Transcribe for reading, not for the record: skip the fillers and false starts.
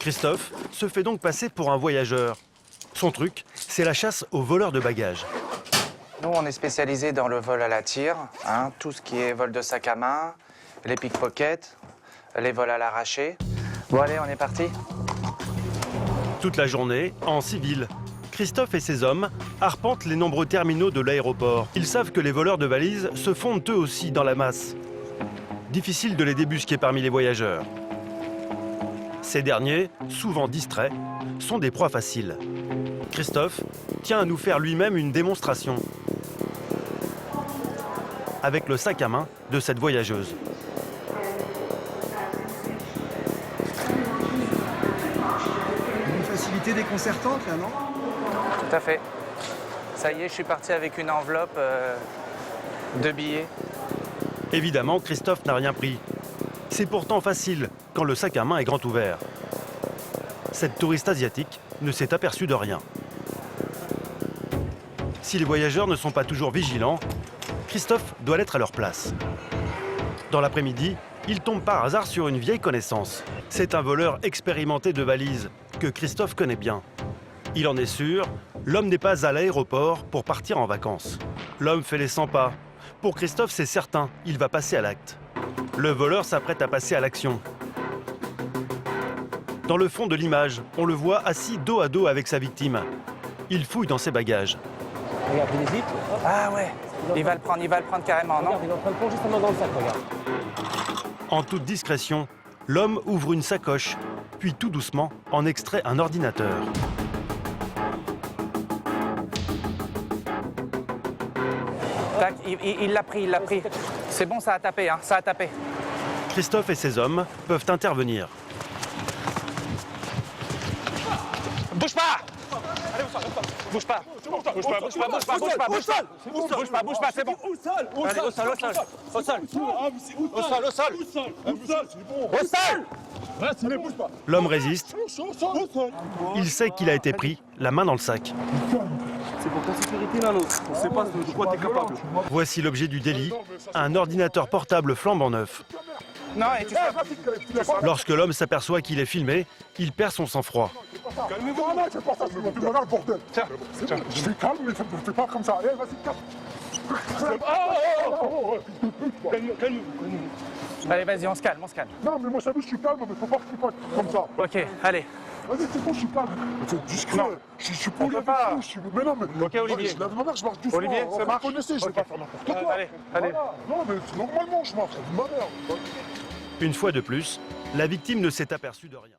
Christophe se fait donc passer pour un voyageur. Son truc, c'est la chasse aux voleurs de bagages. Nous, on est spécialisé dans le vol à la tire, tout ce qui est vol de sac à main, les pickpockets, les vols à l'arraché. Bon allez, on est parti. Toute la journée, en civil, Christophe et ses hommes arpentent les nombreux terminaux de l'aéroport. Ils savent que les voleurs de valises se fondent eux aussi dans la masse. Difficile de les débusquer parmi les voyageurs. Ces derniers, souvent distraits, sont des proies faciles. Christophe tient à nous faire lui-même une démonstration avec le sac à main de cette voyageuse. Une facilité déconcertante là, non? Tout à fait. Ça y est, je suis parti avec une enveloppe de billets. Évidemment, Christophe n'a rien pris. C'est pourtant facile quand le sac à main est grand ouvert. Cette touriste asiatique ne s'est aperçue de rien. Si les voyageurs ne sont pas toujours vigilants, Christophe doit être à leur place. Dans l'après-midi, il tombe par hasard sur une vieille connaissance. C'est un voleur expérimenté de valises que Christophe connaît bien. Il en est sûr, l'homme n'est pas à l'aéroport pour partir en vacances. L'homme fait les 100 pas. Pour Christophe, c'est certain, il va passer à l'acte. Le voleur s'apprête à passer à l'action. Dans le fond de l'image, on le voit assis dos à dos avec sa victime. Il fouille dans ses bagages. Regarde, il hésite. Hop. Ah ouais, il va le prendre carrément, non? Regarde, il est en train de plonger sa main dans le sac, regarde. En toute discrétion, l'homme ouvre une sacoche, puis tout doucement en extrait un ordinateur. Tac, il l'a pris. C'est bon, ça a tapé, ça a tapé. Christophe et ses hommes peuvent intervenir. Bouge pas! Bouge pas, c'est bon. Allez, au sol. L'homme résiste. Il sait qu'il a été pris, la main dans le sac. C'est pour ta sécurité, Nano. On sait pas de quoi t'es capable. Voici l'objet du délit, un ordinateur portable flambant neuf. Non, et tu sais... Lorsque l'homme s'aperçoit qu'il est filmé, il perd son sang-froid. Calmez-vous, non, c'est pas ça, tu me regardes, bordel. Tiens, je suis calme, mais fais pas comme ça. Allez, vas-y, calme. Allez, vas-y, on se calme. Non, mais moi, je suis calme, mais faut pas que tu fasses comme ça. Ok, allez. Vas-y, c'est bon, je suis calme. C'est discret. Non. Je suis poli avec pas. vous. Mais non, mais. Ok, Olivier. Je lève ma main, je marche doucement. Olivier, ça marche. Vous connaissez, je vais pas faire n'importe quoi. Allez. Voilà. Non, mais normalement, je marche. C'est de ma mère. Une fois de plus, la victime ne s'est aperçue de rien.